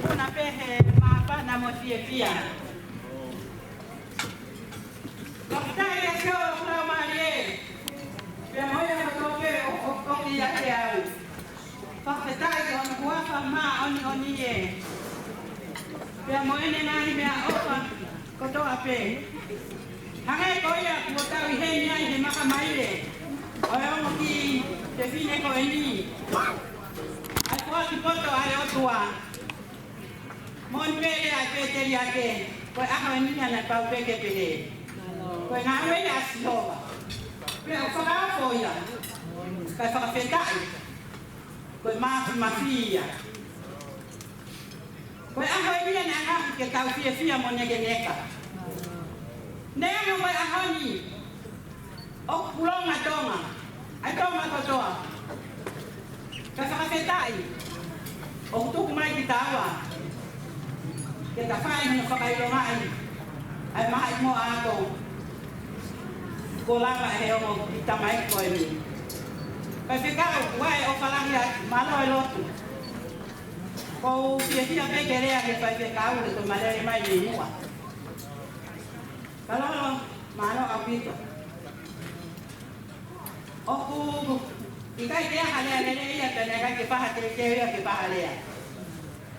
kuna pehe mapana mosiefia. Daktari sio kwa mali. Pia moyo natoke okoki yake au. Daktari kwa kuwapa oni ye. Pia moyo nani pia opa kotoa pe. Hangai koya kubotawi henya ni makamaile. Oyo mki define ko eni. Alikuwa kipoto aliotua. Monpele apete yake. Kwa ahani anapau peke pele. Kwa nawe ya sio. Pia ufaka foya. Kwa faka fetai. Kwa mafia. Kwa ahani ana ke tawfia fia monegeneka. Nemo kwa ahani. Okulonga tonga. Atonga kotoa. Kwa faka fetai. Okutuku mai kitawa. Kita fai ni fakailo mai. Ai mai mo ako. Kolanga heo kita mai ko ni. Kai fikao wai o falanga malo lotu. Ko pia pekerea ke pai fikao to malere mai ni wa. Kalau malo apito. Oku ikai dia hale ya tena ke pahate ke pahalea.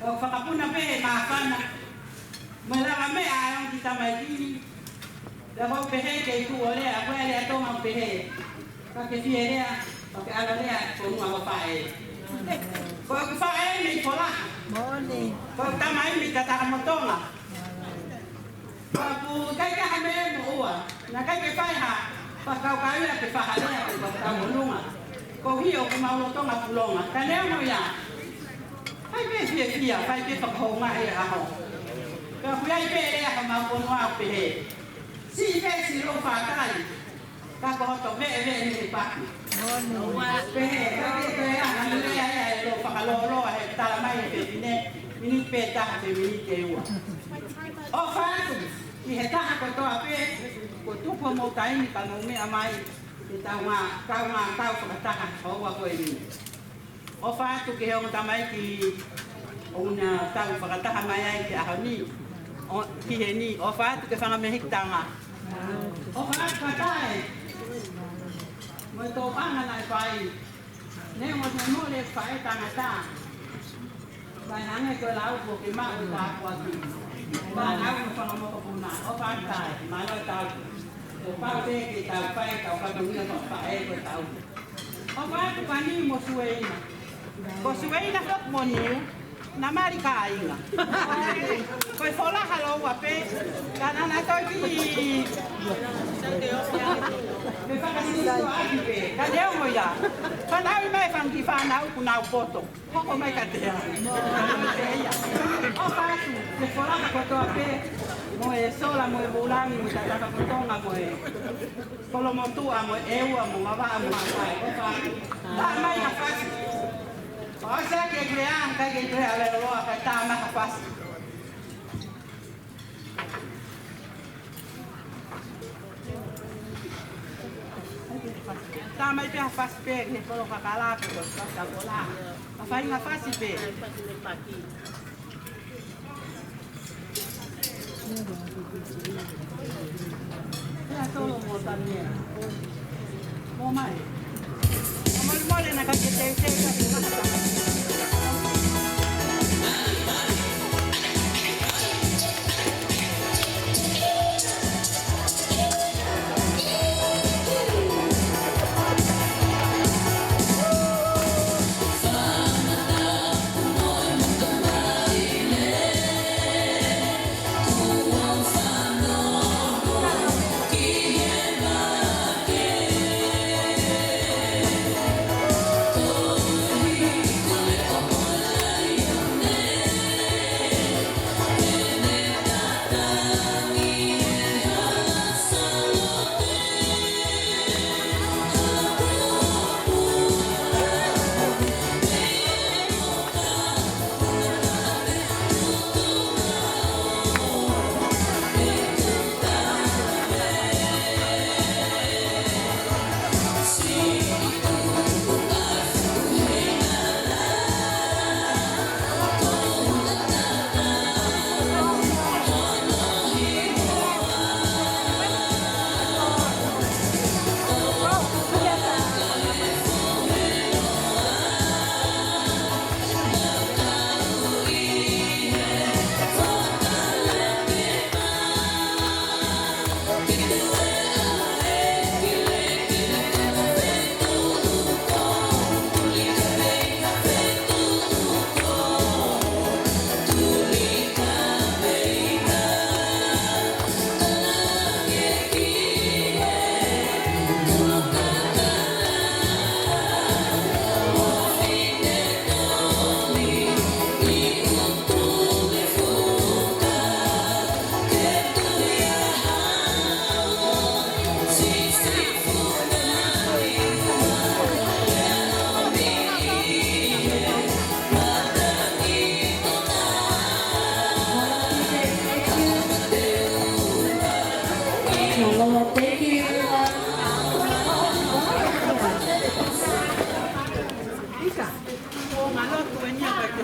O fakapuna pe mafana. Mala me ayong kita mai Dapat pehe ke itu oleh aku ada tu mam pehe. Pakai fiere, pakai ala dia pun mau pakai. Kalau aku pakai ni pola. Boleh. Kalau tamai ni kata motong lah. Kalau kai kai hame mua, nak kai kai pai ha. Pakau kai lah peha dia, pakau mulung ah. Kau hiu aku mau motong aku long ah. Kerana mau ya. Hai pe fiere, pai pe pakau mai ah. Kalau aku ai pe dia aku mau pun mau pehe. Si ve si lo fatai. Kako to ve ni pa. No wa pe ke ana le ai lo fa lo ta mai pe ni pe ta pe ni ke wa. O fa ni heta ko to ape ko tu ko mo tai ni ka no me amai ta wa ka fa ta ka ho wa ko ni. O fa tu ke ho ta mai ki una ta fa ta mai ai ki a ni. O ki ni o fa tu ke fa me hikitanga. O fa patai. Mo to panga nai pai. Ne mo le pai tanga ta. Bai hange ko lau ko ki ma ko ta ko ki. Ba na ko fa mo ko puna. O fa tai ma lo ta. O pa te ki ta pai ka ka tu ni ko pa e ko ta. O fa tu pa ni mo sueina. Ko sueina hok mo ni. Na mari ka inga. Ko fola halo wa pe. Kana na to ki. Me fa kasi to ai pe. Ka deu mo ya. Fa na me fa ki fa na ku na poto. Ko mai ka te ya. O fa tu. Me fola ko to pe. Mo e sola mo e bulangi mo ta ka ko tonga mo e. Kolo mo tu amo e wa mo ma ba mo fa. O fa. Ta mai ha fa. O sea que crean que crea le lo a está más fácil. Tá mais bem fácil pegar, né? Colocar lá, colocar lá. A farinha fácil pegar. É todo mundo também. Bom mais. Vamos molhar na cabeça dele, ก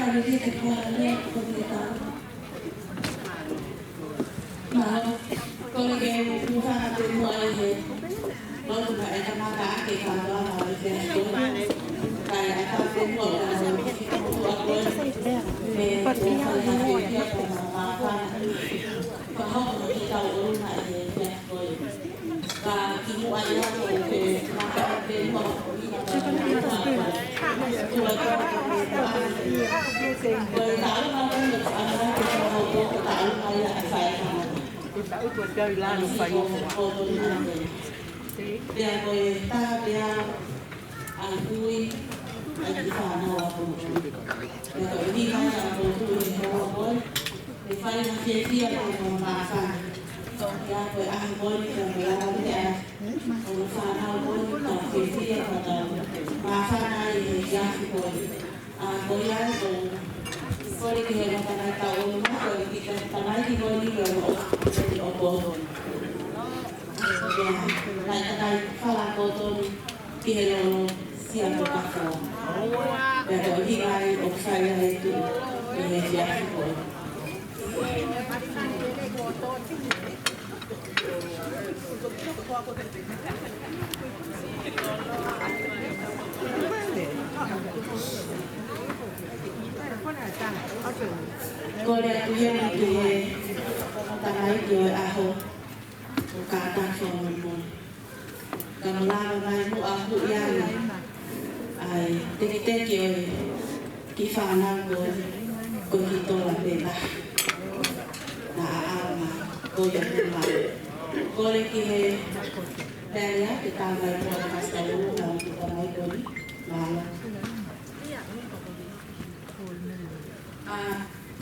ารที่จะพาเรื่องคนที่ตามมาก็เลยผู้ทำเป็นมวยเลยเราถูกไอ้ธรรมะการเกี่ยวกับเราเป็นตัวไอ้ทำเป็นมวยเราตัวคนเป็นตัวคนที่เที่ยวไปมาฟังก็ห้องที่เราอุ้มมาเองเป็นตัวการกินวันละตัวเป็นมาเป็นมวยที่เราตัวrồi tạo nó cũng được ăn nó cũng tạo nó lại phải tạo cuộc đời là phải để rồi ta để ăn vui ăn chỉ phản nào cũng để rồi đi ngay là rồi tụi mình hồ với để phải làm chế kia rồi mà phản ya rồi ăn với rồi là để rồi phản nào với tổng chế kia rồi mà phản này thì ya rồi Goyang boleh kita tanah tahu boleh kita tanah di boleh di obor. Ya, naik tanah kalau kotor kita siap berkata. Dan kalau kita oksaya itu ini siap boleh. Cô đẹp tôi hiện thì ta nói rồi ahô cả ta xong mình còn la này mua ăn bụi da này ai tết tết rồi cái phà năng rồi cô thì tôi làm bền là ăn mà cô nhận được mà cô lên kia đang nhắc thì ta về rồi mà sẽ luôn làm thì ta nói đúng mà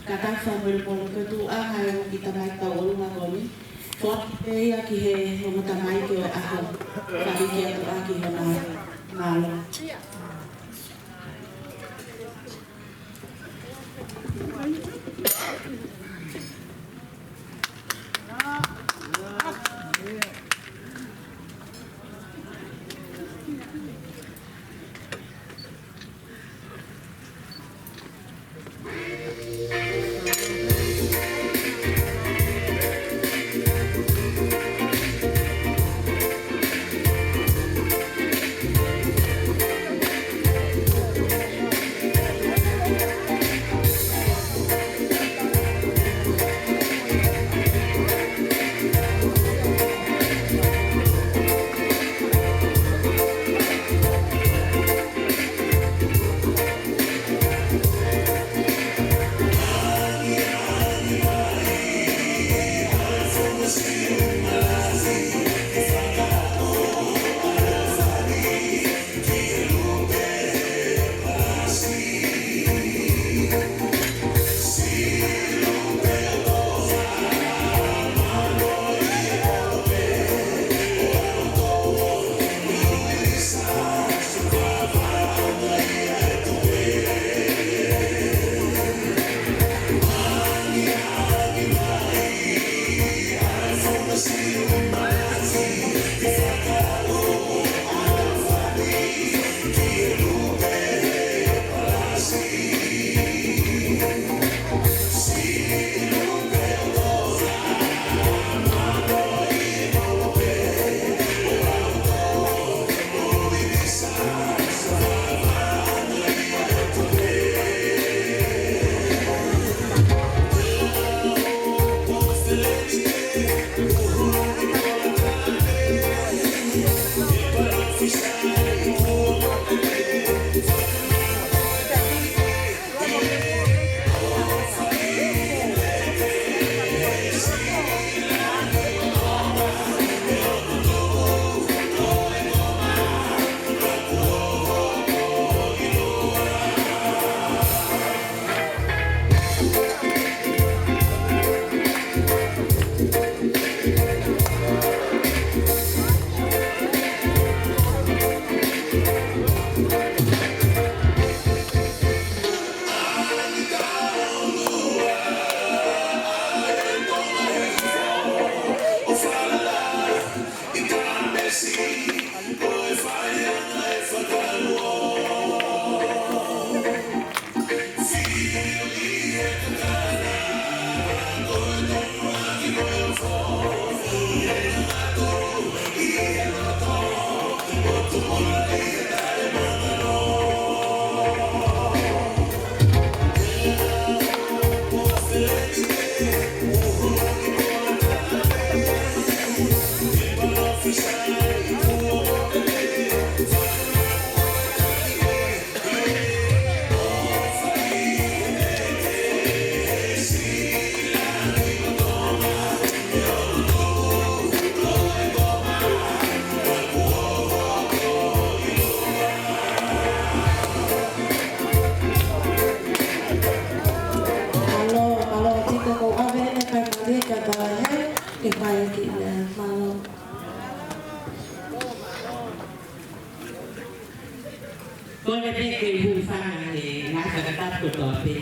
kata sambil pun ketua hari kita naik tahu rumah kami, suat dia kih rumah tanai ke aham, kali dia tu kih mana malu. ko le pe ke hu fa nga sa ka ta ko to pe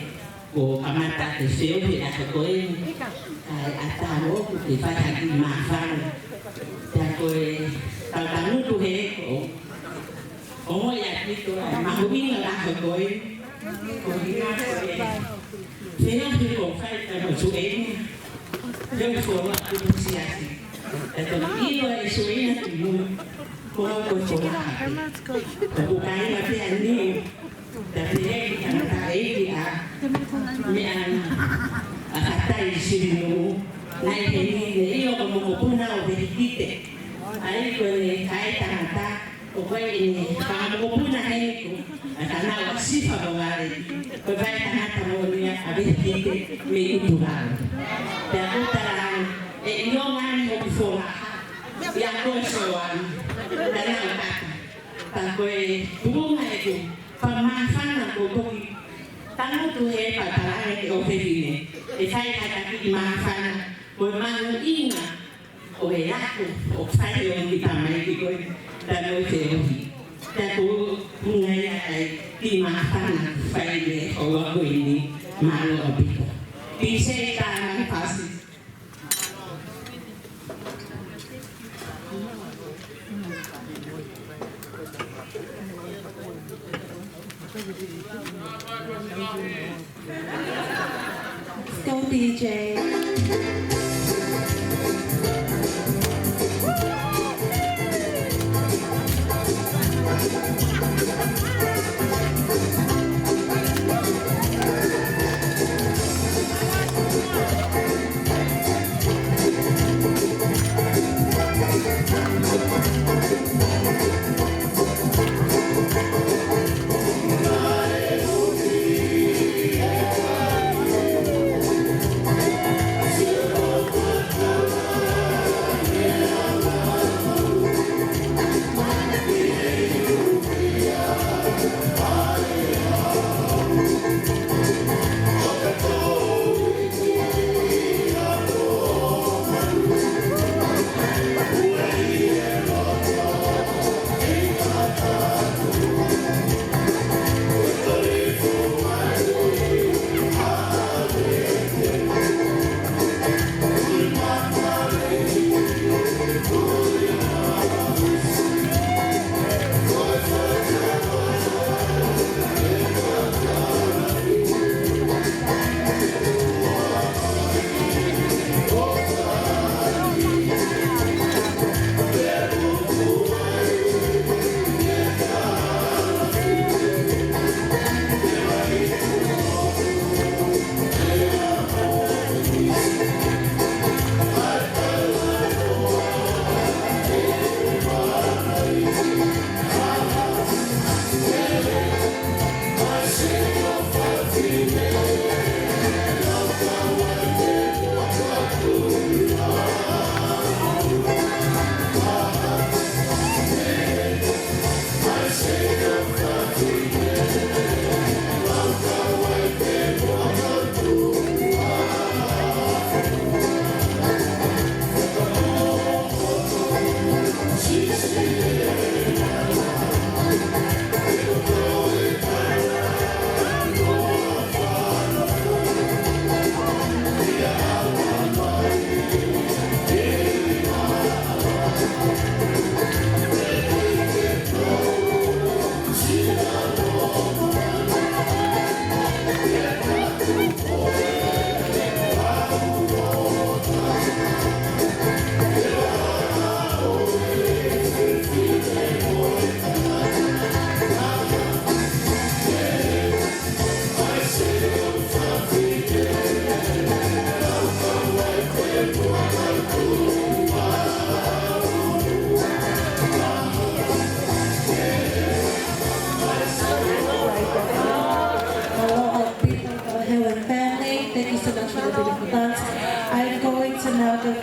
ko kamata te seo pe na ko e ata mo ku te fa ki ma fa ta ko e ta ta nu tu he ko o ya ki to ma hu ni la ko e ko ni na ko e se na ki ko fa ta mo su e yo ko wa ku si asi ta to io e su e na ki mu ko ko ko na ko kai ma te ani tapi yang tadi dia mian atai sinu naik ini dia kamu pun nak berikite ai boleh kai tangata okey ini kamu pun nak itu karena wasifa bawari boleh tangata monia berikite me itu kan dan utaran nyongan mau difola yang kosoan dan angkat takoi bunga itu pemahaman untuk tangan tu paparan itu opini. Saya kata pemahaman, pemahaman ini, aku, saya yang kita main itu dan teori. Tapi mengenai pemahaman saya orang ini malu begitu. Bisa tangan pasti. Go DJ.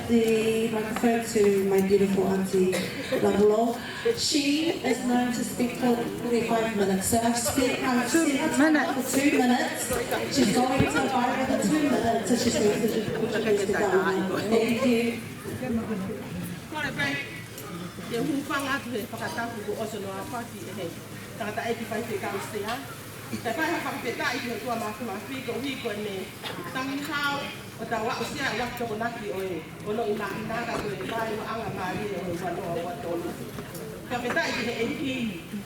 The microphone to my beautiful auntie Lavolo. She is known to speak for 45 minutes, so I've seen her for 2 minutes. She's going to buy another 2 minutes, so she's going to just put this down. Thank you. Ke hupanga tu he whakatapu ko oso noa whaki e he. Tangata e ki whai te kausea. Te whai ha whakapeta i te tua māku māwhi ko hi ko ne tangi hao o ta wa o sia i wak toko naki o e. O no i naka ko e mai o anga maari e o wanoa o atonu. Ka peta i te he e ki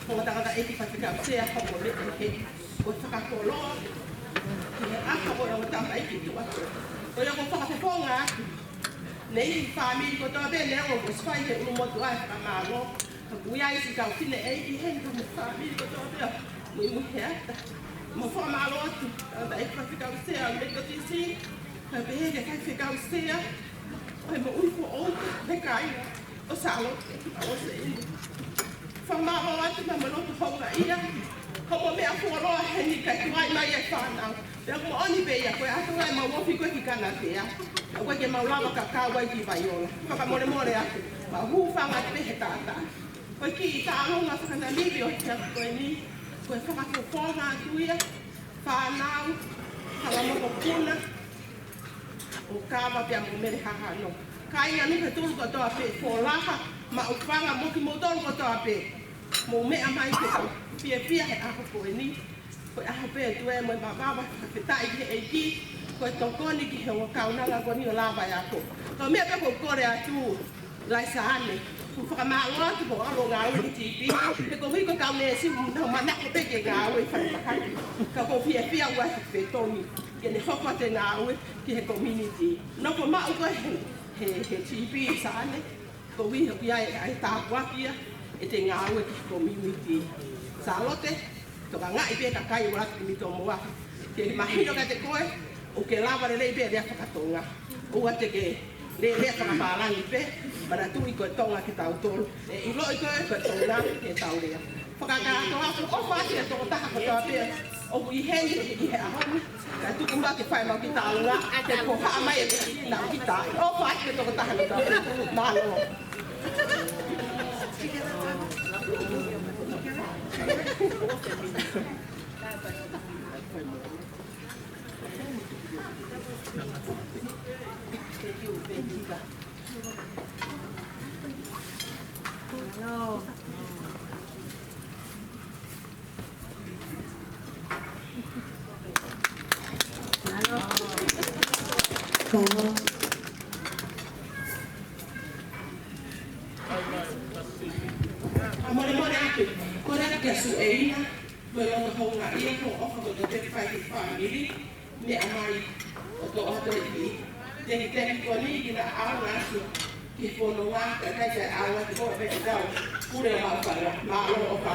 ko tangata e ki whai te kausea hoko le e he. O whakakoloa. Ki he aka o e o tama e ki tua. O ia ko whakapoponga atu. Nei family ko to be le o ko spai he umo to ai ka malo ku ya isi ka fine e i he ko family ko to be mu he mo fo malo tu da e ka fika se a le ko tisi ka be he ka fika se a ai mo u ko o de kai o salo o se fo malo atu ma lo to ho ga ia ko mo me a fo lo he ni ka tu ai mai e fa na ya ko oni be ya ko a to ai ma wo fi ko ki kana te ya Aku ke maulawa ka kawai ki vaiola. Whaka more more atu. Ma hūwhanga te he tātā. Koe ki i tā alonga whakana libi o te atu koe ni. Koe whakakoponga atu ia. Whānau. Halamoko puna. O kāwa pia mo mere haha no. Kai anu he tūru ko toa pe. Fōlaha. Ma upanga moki mo tōru ko toa pe. Mo mea mai ke tau. Pia he ako koe ni. Koe aha pe tu e mo i mawawa. Ka tai he e ki. Ko tokoni ki he kaunanga ko ni lava ya ko. Ko me pe ko kore atu lai sane. Ku fa ma lo tu ko alo nga o ti pi. Pe ko wi ko ka me si no ma na ko te ke nga o fa ka. Ka ko pia wa pe toni. Ke ne fo te nga o ki he community. No ko ma o ko he ti pi sane. Ko wi ho ya ai ta kwa kia e te nga o ki community. Sa lote to ka nga i pe ka kai wa ki mi to mo wa. Ke mahino ka te koe o ke lava le lei pe le whakatonga. Ua te ke le whakapārangi pe, mana tui koe tonga ke tau tolu. E i loi koe tonga ke tau rea. Whakakātoa ko o whātia tō taha ko tō pe, o ku i hei i he ahoni. Ka tuku mā ke whai mau ki tālunga, te ko haa mai e ki nau ki tāi. O whātia tō taha ko tō pe, mālo. No. Amore atu, kore ke su eina, me lo ko nga ia ko ofa ko te fai ki family, me amai o to ato i. Te ko ni ki na ala su ki fono wa ka ka ala ko be ka pure ma para ma lo o pa.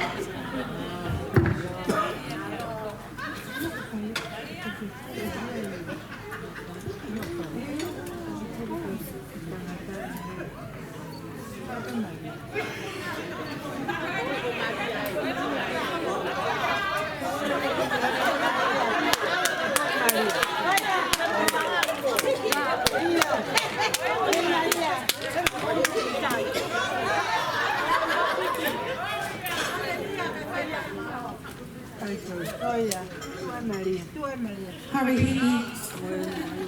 Hurry, Hiki.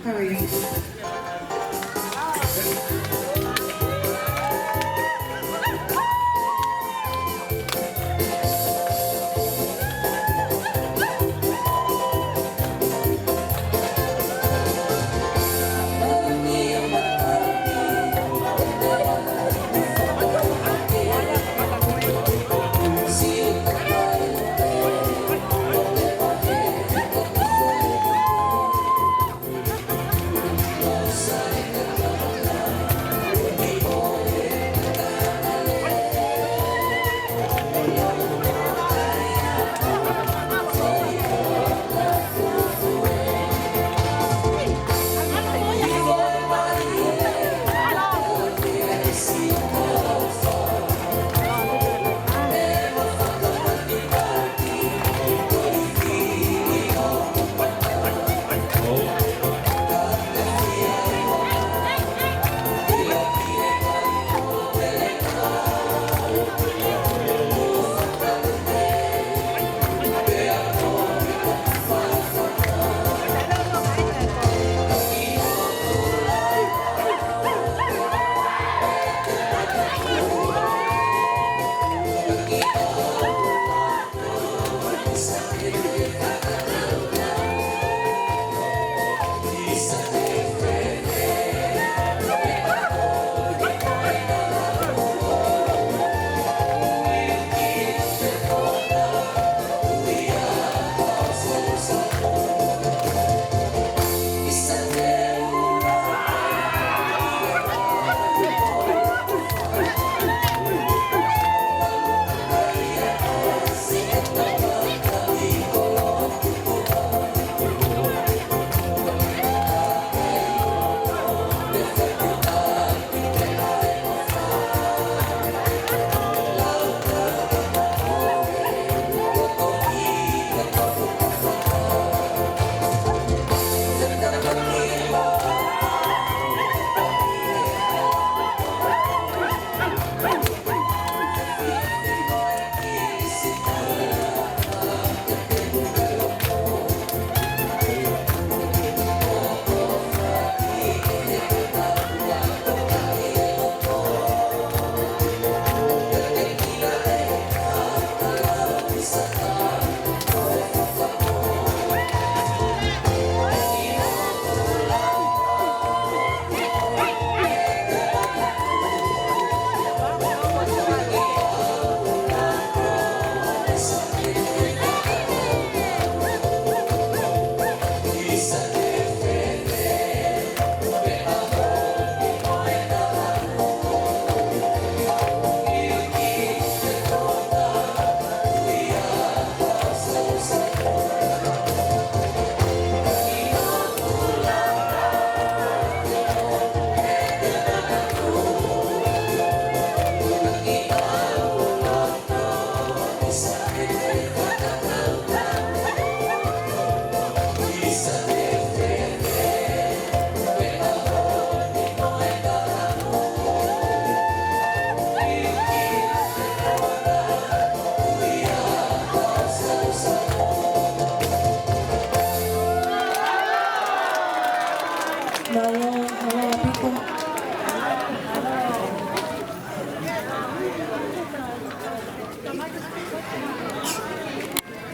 Hurry.